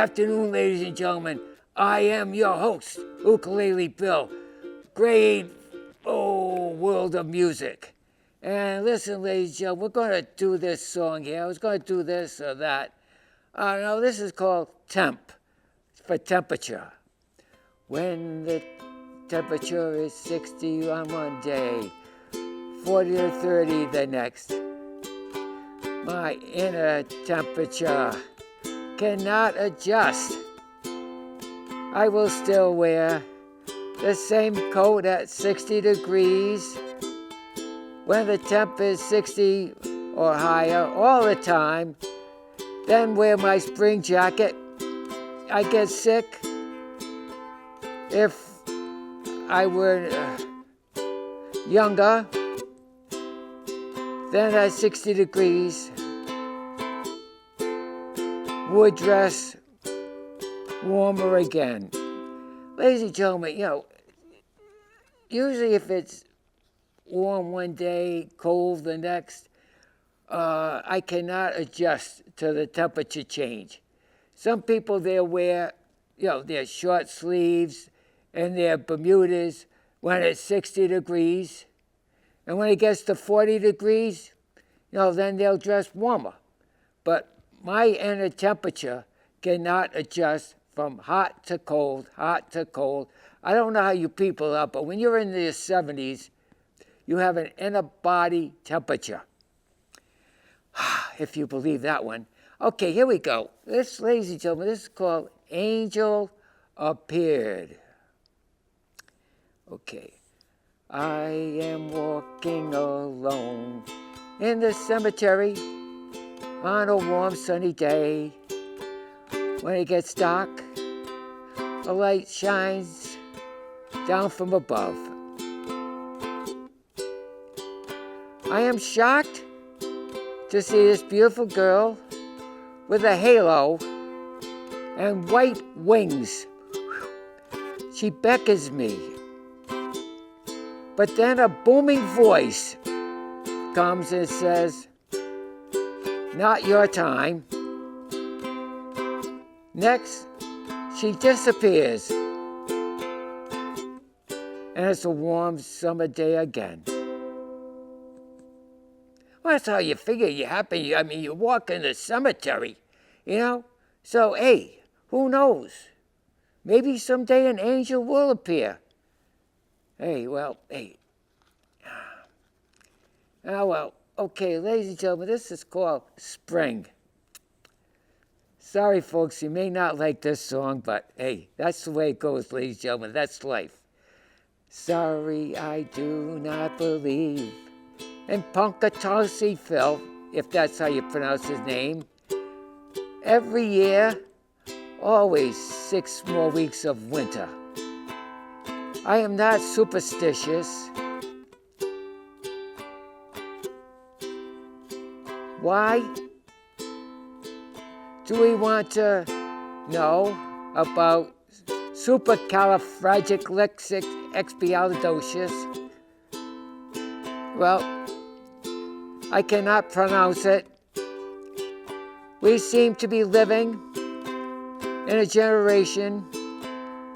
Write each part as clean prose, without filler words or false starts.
afternoon, ladies and gentlemen. I am your host, Ukulele Bill. Great world of music. And listen, ladies and gentlemen, we're going to do this song here. I was going to do this or that. No, this is called Temp, for temperature. When the temperature is 60 on one day, 40 or 30 the next, my inner temperature cannot adjust. I will still wear the same coat at 60 degrees when the temp is 60 or higher all the time. Then wear my spring jacket. I get sick. If I were younger, then at 60 degrees, would dress warmer again. Ladies and gentlemen, usually if it's warm one day, cold the next, I cannot adjust to the temperature change. Some people, they'll wear, their short sleeves and their Bermudas when it's 60 degrees. And when it gets to 40 degrees, then they'll dress warmer. But my inner temperature cannot adjust from hot to cold, hot to cold. I don't know how you people are, but when you're in the 70s, you have an inner body temperature. If you believe that one. Okay, here we go. This, ladies and gentlemen, this is called Angel Appeared. Okay. I am walking alone in the cemetery on a warm sunny day. When it gets dark, a light shines down from above. I am shocked to see this beautiful girl with a halo and white wings. She beckons me. But then a booming voice comes and says, "Not your time." Next, she disappears. And it's a warm summer day again. Well, that's how you figure you're happy. You walk in the cemetery, So, hey, who knows? Maybe someday an angel will appear. Hey. Okay, ladies and gentlemen, this is called Spring. Sorry, folks, you may not like this song, but hey, that's the way it goes, ladies and gentlemen. That's life. Sorry, I do not believe in Punkatosi Phil, if that's how you pronounce his name. Every year, always 6 more weeks of winter. I am not superstitious. Why do we want to know about supercalifragilisticexpialidocious? Well, I cannot pronounce it. We seem to be living in a generation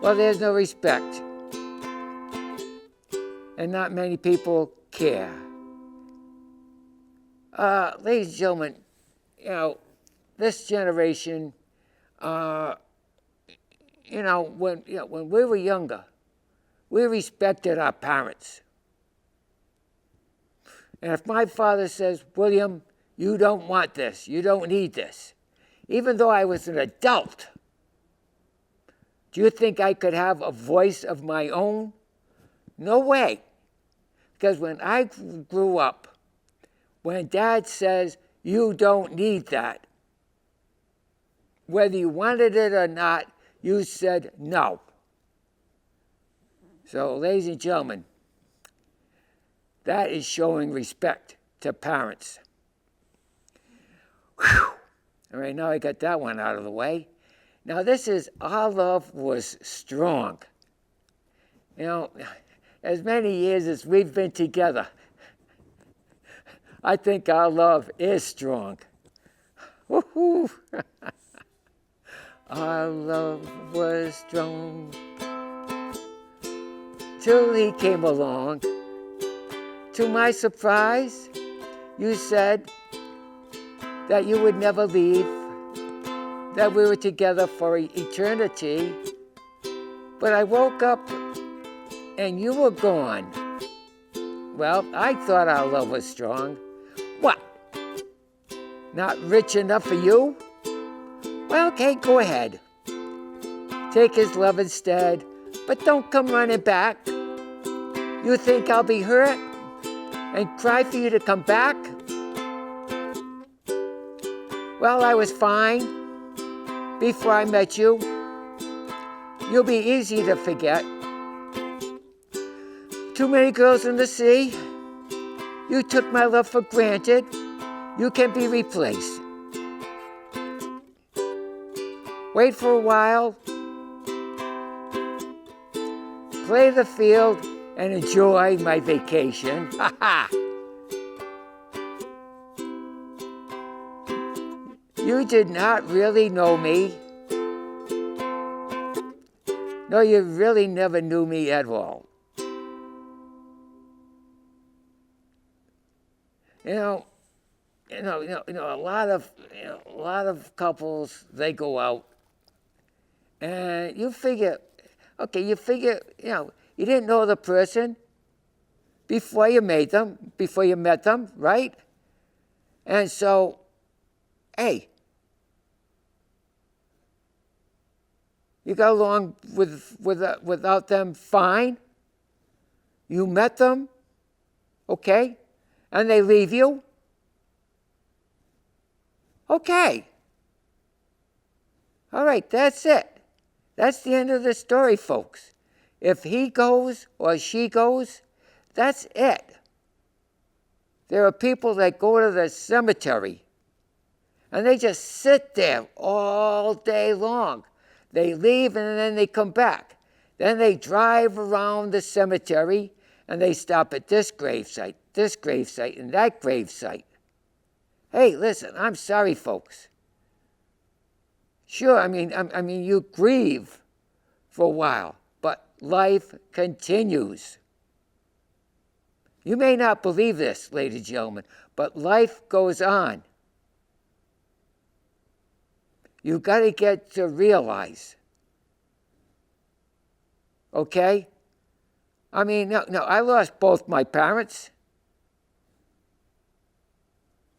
where there's no respect. And not many people care. Ladies and gentlemen, this generation, when we were younger, we respected our parents. And if my father says, "William, you don't want this, you don't need this," even though I was an adult, do you think I could have a voice of my own? No way. Because when I grew up, when Dad says, "You don't need that," whether you wanted it or not, you said no. So, ladies and gentlemen, that is showing respect to parents. Whew. All right, now I got that one out of the way. Now this is Our Love Was Strong. As many years as we've been together, I think our love is strong. Woohoo! our love was strong. Till he came along. To my surprise, you said that you would never leave, that we were together for eternity. But I woke up and you were gone. Well, I thought our love was strong. What? Not rich enough for you? Well, okay, go ahead. Take his love instead, but don't come running back. You think I'll be hurt and cry for you to come back? Well, I was fine before I met you. You'll be easy to forget. Too many girls in the sea. You took my love for granted. You can be replaced. Wait for a while. Play the field and enjoy my vacation. Ha ha! You did not really know me. No, you really never knew me at all. A lot of couples, they go out, and you figure, you didn't know the person before you met them, right? And so, hey, you got along without them fine. You met them, okay, and they leave you. Okay. All right, that's it. That's the end of the story, folks. If he goes or she goes, that's it. There are people that go to the cemetery and they just sit there all day long. They leave and then they come back. Then they drive around the cemetery and they stop at this gravesite, and that gravesite. Hey, listen, I'm sorry, folks. Sure, I mean, you grieve for a while, but life continues. You may not believe this, ladies and gentlemen, but life goes on. You got to get to realize. Okay? I mean, no, I lost both my parents,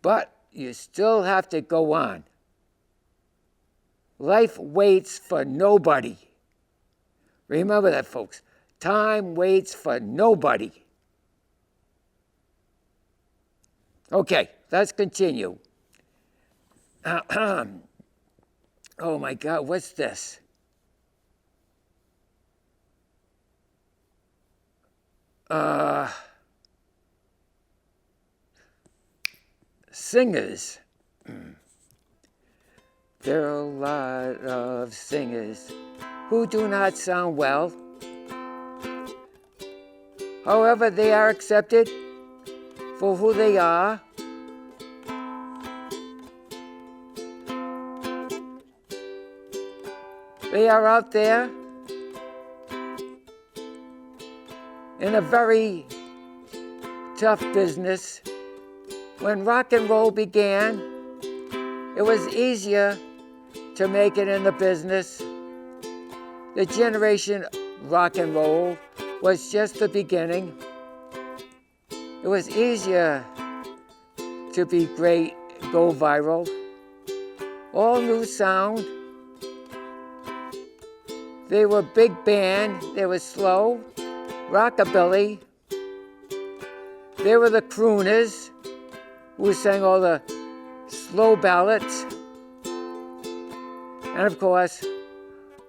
but you still have to go on. Life waits for nobody. Remember that, folks. Time waits for nobody. Okay, let's continue. Oh my God, what's this? Singers. There are a lot of singers who do not sound well. However, they are accepted for who they are. They are out there in a very tough business. When rock and roll began, it was easier to make it in the business. The generation rock and roll was just the beginning. It was easier to be great, go viral. All new sound. They were big band, they were slow, rockabilly. They were the crooners who sang all the slow ballads. And of course,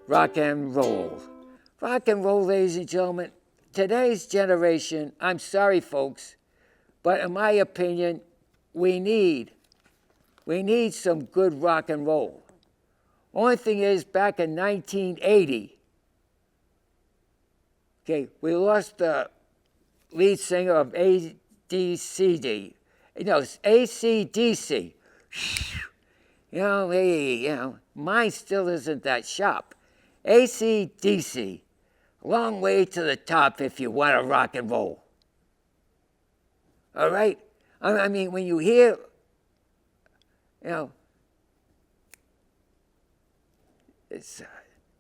rock and roll. Rock and roll, ladies and gentlemen, today's generation, I'm sorry folks, but in my opinion, we need some good rock and roll. Only thing is, back in 1980, we lost the lead singer of AC/DC. mine still isn't that sharp. AC/DC, long way to the top if you want to rock and roll. All right? I mean, when you hear, it's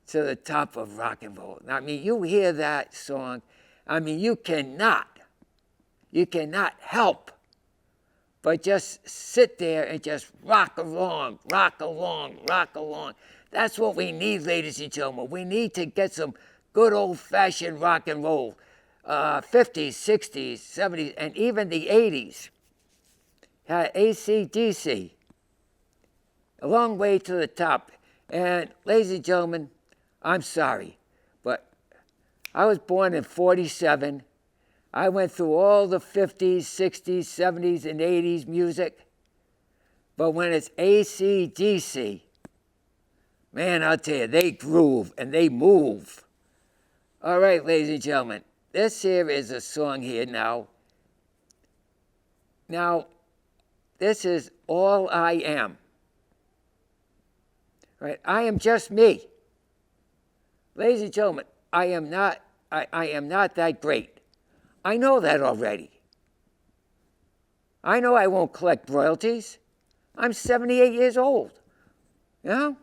to the top of rock and roll. I mean, you hear that song, I mean, you cannot help but just sit there and just rock along, rock along, rock along. That's what we need, ladies and gentlemen. We need to get some good old-fashioned rock and roll, 50s, 60s, 70s, and even the 80s. Had AC/DC, a long way to the top. And ladies and gentlemen, I'm sorry, but I was born in 47. I went through all the 50s, 60s, 70s, and 80s music. But when it's AC/DC, man, I'll tell you, they groove and they move. All right, ladies and gentlemen, this here is a song here now. Now, this is All I Am. Right? I am just me. Ladies and gentlemen, I am not that great. I know that already. I know I won't collect royalties. I'm 78 years old. You know?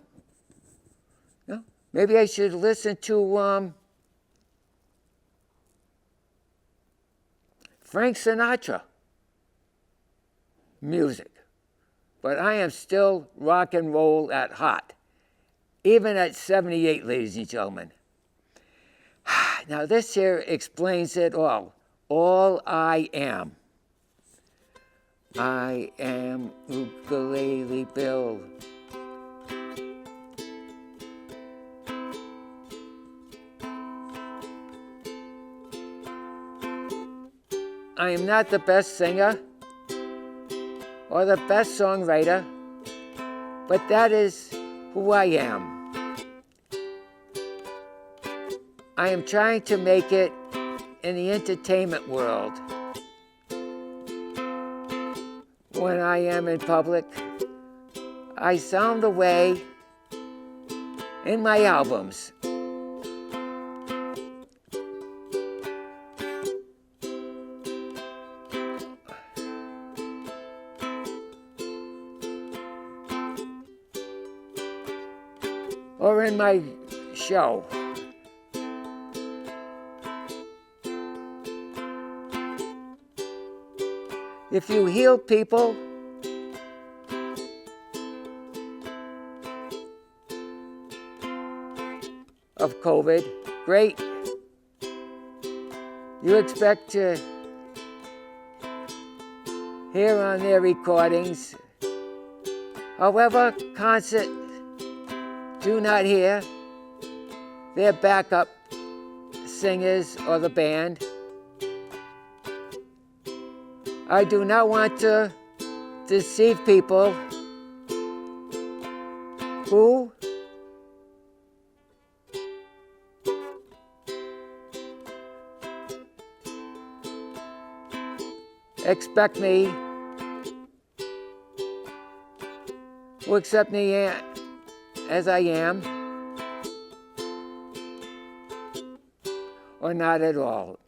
Maybe I should listen to Frank Sinatra music. But I am still rock and roll at heart, even at 78, ladies and gentlemen. Now this here explains it all. All I am. I am Ukulele Bill. I am not the best singer or the best songwriter, but that is who I am. I am trying to make it in the entertainment world. When I am in public, I sound the way in my albums. Or in my show. If you heal people, of COVID, great. You expect to hear on their recordings. However, concert, do not hear their backup singers or the band. I do not want to deceive people who expect me, who accept me as I am, or not at all.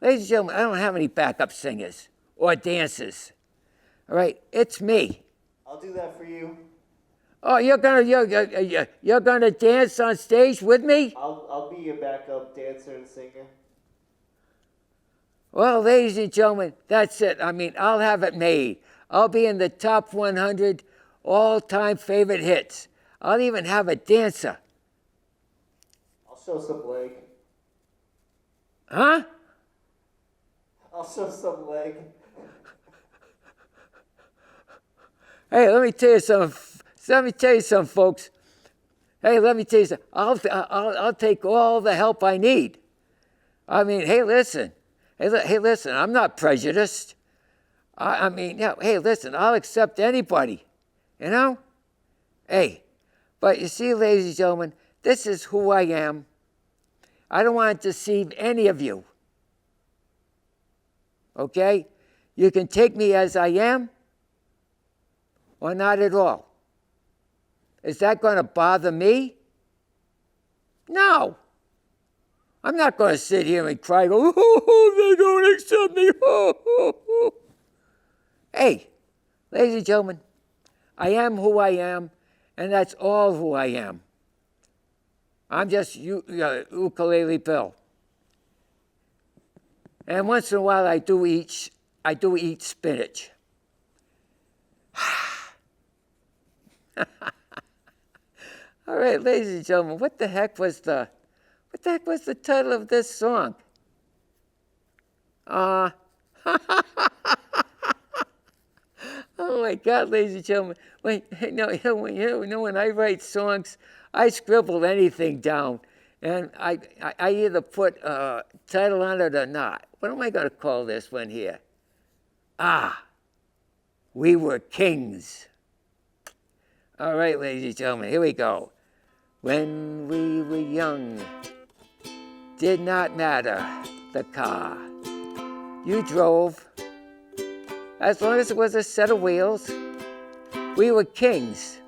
Ladies and gentlemen, I don't have any backup singers or dancers. All right, it's me. I'll do that for you. Oh, you're gonna dance on stage with me? I'll be your backup dancer and singer. Well, ladies and gentlemen, that's it. I mean, I'll have it made. I'll be in the top 100 all-time favorite hits. I'll even have a dancer. I'll show some leg. Huh? I'll show some leg. Hey, let me tell you something, folks. Hey, let me tell you something. I'll take all the help I need. I mean, hey, listen. Hey, listen, I'm not prejudiced. I mean, yeah, hey, listen, I'll accept anybody, you know? Hey, but you see, ladies and gentlemen, this is who I am. I don't want to deceive any of you. Okay? You can take me as I am, or not at all? Is that going to bother me? No. I'm not going to sit here and cry, go, they don't accept me. Hey, ladies and gentlemen, I am who I am, and that's all who I am. I'm just Ukulele Bill. And once in a while I do eat spinach. All right, ladies and gentlemen, what the heck was the title of this song? Oh my God, ladies and gentlemen. When I write songs, I scribble anything down, and I either put a title on it or not. What am I going to call this one here? We Were Kings. All right, ladies and gentlemen, here we go. When we were young, did not matter the car you drove, as long as it was a set of wheels. We were kings.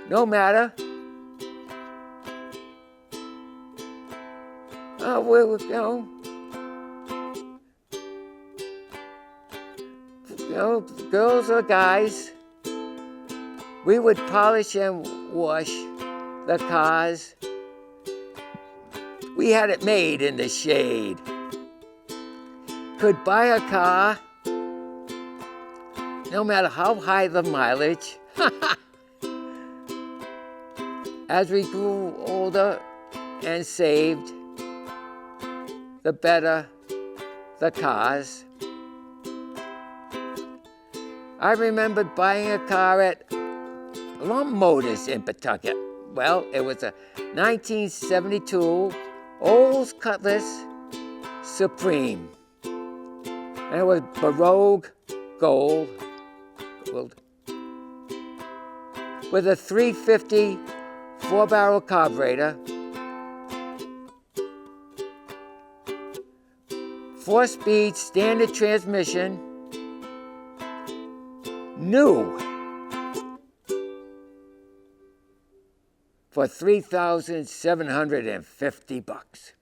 No matter. Girls or guys, we would polish and wash the cars. We had it made in the shade. Could buy a car, no matter how high the mileage. As we grew older and saved, the better the cars. I remembered buying a car at Lump Motors in Pawtucket. Well, it was a 1972 Olds Cutlass Supreme. And it was Baroque gold with a 350 4-barrel carburetor, 4-speed standard transmission, new, for $3,750.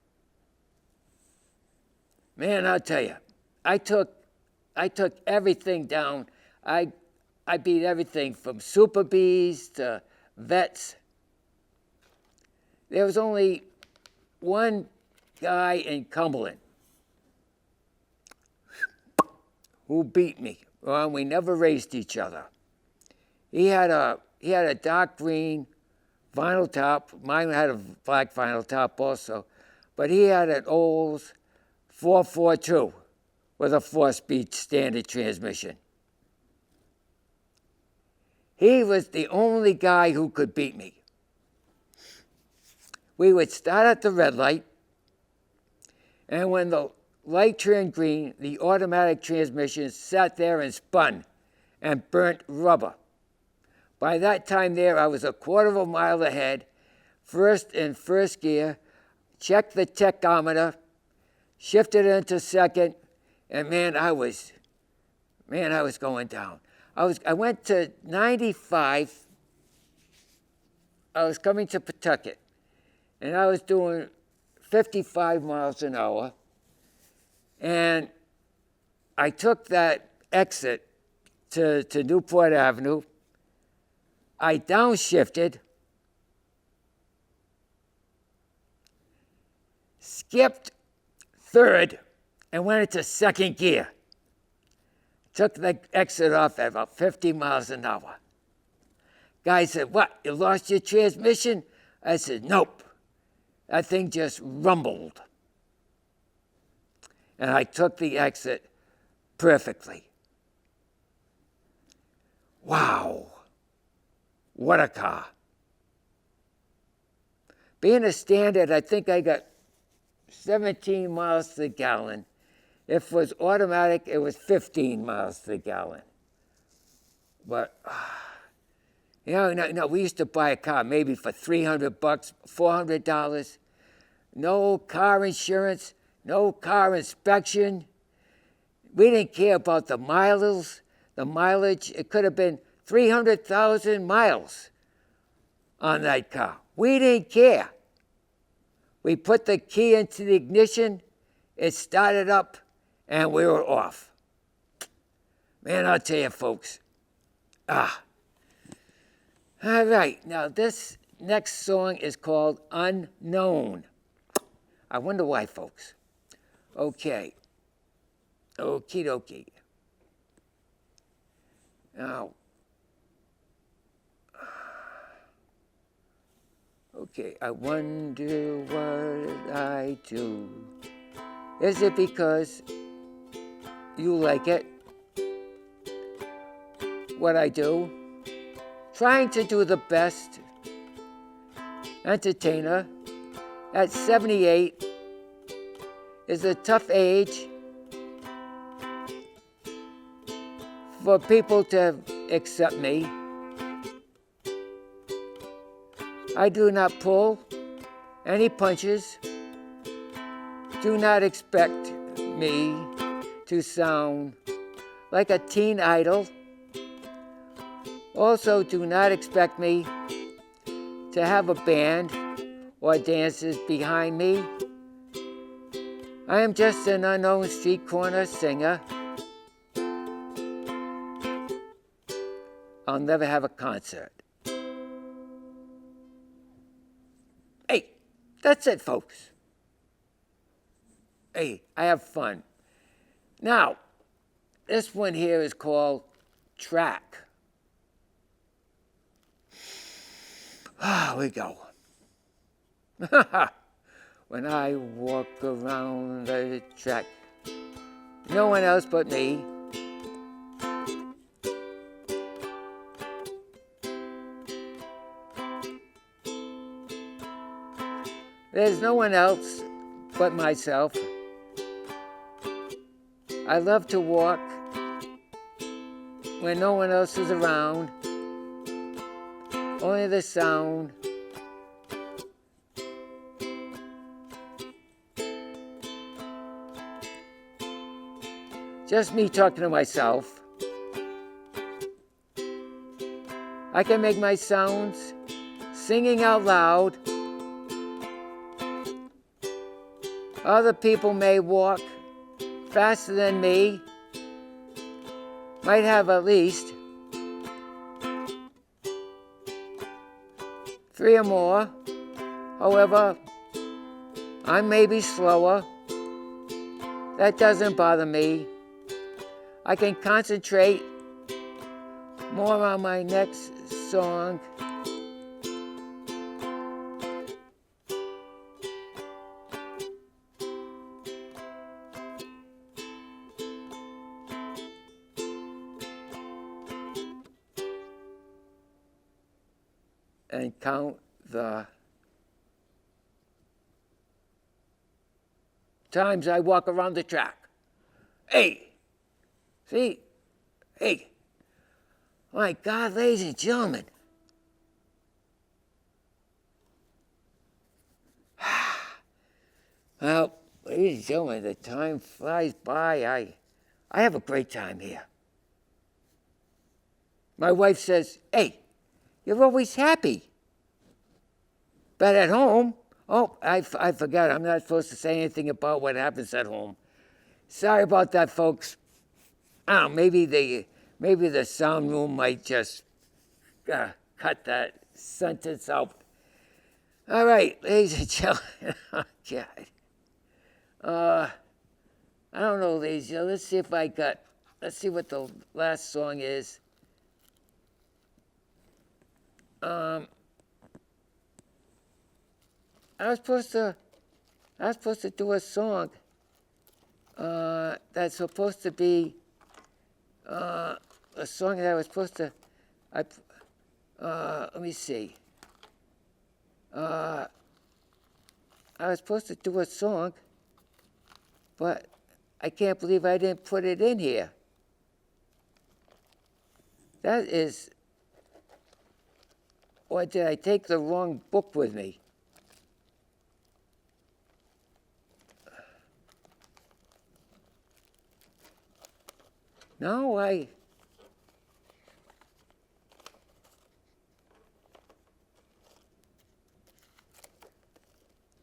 Man, I'll tell you, I took everything down. I beat everything from Super Bees to Vets. There was only one guy in Cumberland who beat me. Well, we never raced each other. He had a dark green vinyl top. Mine had a black vinyl top also. But he had an Olds 442 with a 4-speed standard transmission. He was the only guy who could beat me. We would start at the red light, and when the light turned green, the automatic transmission sat there and spun and burnt rubber. By that time there, I was a quarter of a mile ahead, first gear, checked the tachometer, shifted into second, and man, I was going down. I went to 95. I was coming to Pawtucket, and I was doing 55 miles an hour. And I took that exit to Newport Avenue. I downshifted, skipped third, and went into second gear. Took the exit off at about 50 miles an hour. Guy said, "What, you lost your transmission?" I said, "Nope. That thing just rumbled." And I took the exit perfectly. Wow. What a car. Being a standard, I think I got 17 miles to the gallon. If it was automatic, it was 15 miles to the gallon. But, no, we used to buy a car maybe for $300, $400. No car insurance, no car inspection. We didn't care about the miles, the mileage. It could have been 300,000 miles on that car. We didn't care. We put the key into the ignition, it started up, and we were off. Man, I'll tell you, folks. All right, now this next song is called Unknown. I wonder why, folks. Okay. Okie dokie. Now, okay, I wonder what I do. Is it because you like it? What I do? Trying to do the best entertainer at 78 is a tough age for people to accept me. I do not pull any punches. Do not expect me to sound like a teen idol. Also, do not expect me to have a band or dancers behind me. I am just an unknown street corner singer. I'll never have a concert. Hey, that's it, folks. Hey, I have fun. Now, this one here is called Track. We go. When I walk around the track, no one else but me. There's no one else but myself. I love to walk when no one else is around. Only the sound just me talking to myself. I can make my sounds singing out loud. Other people may walk faster than me, might have at least 3 or more. However, I may be slower. That doesn't bother me. I can concentrate more on my next song. And count the times I walk around the track. Hey, see? Hey, my God, ladies and gentlemen. Well, ladies and gentlemen, the time flies by. I have a great time here. My wife says, hey, you're always happy. But at home, I forgot. I'm not supposed to say anything about what happens at home. Sorry about that, folks. I don't know, maybe the sound room might just cut that sentence out. All right, ladies and gentlemen. Oh, God. I don't know, ladies and gentlemen. Let's see what the last song is. I was supposed to do a song that's supposed to be a song that I was supposed to. Let me see. I was supposed to do a song, but I can't believe I didn't put it in here. That is. Or did I take the wrong book with me? No,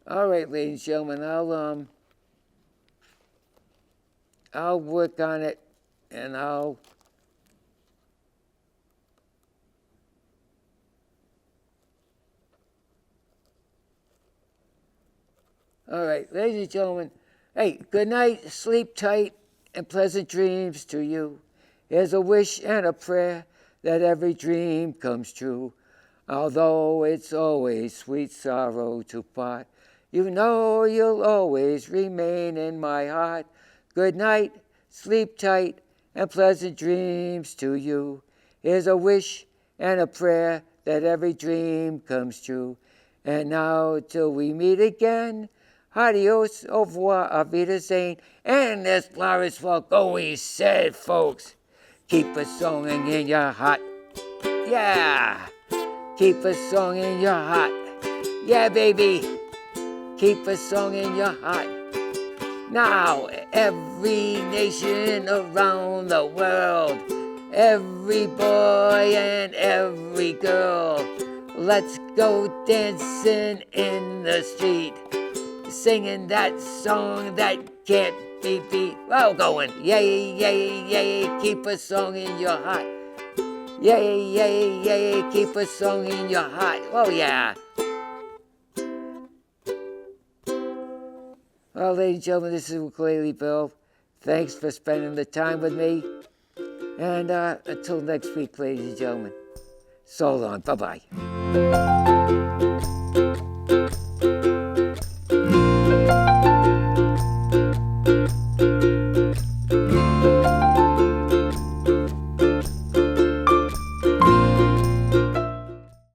all right, ladies and gentlemen, I'll work on it, and all right, ladies and gentlemen, hey, good night, sleep tight, and pleasant dreams to you. Here's a wish and a prayer that every dream comes true. Although it's always sweet sorrow to part, you know you'll always remain in my heart. Good night, sleep tight, and pleasant dreams to you. Here's a wish and a prayer that every dream comes true. And now till we meet again, adios, au revoir, auf Wiedersehen, and as Boris Falk always said, folks, keep a song in your heart. Yeah! Keep a song in your heart. Yeah, baby. Keep a song in your heart. Now, every nation around the world, every boy and every girl, let's go dancing in the street, singing that song that can't be beat. Well, going, yay, yay, yay, keep a song in your heart. Yay, yay, yay, keep a song in your heart. Oh, yeah. Well, ladies and gentlemen, this is Ukulele Bill. Thanks for spending the time with me. And until next week, ladies and gentlemen, so long. Bye-bye.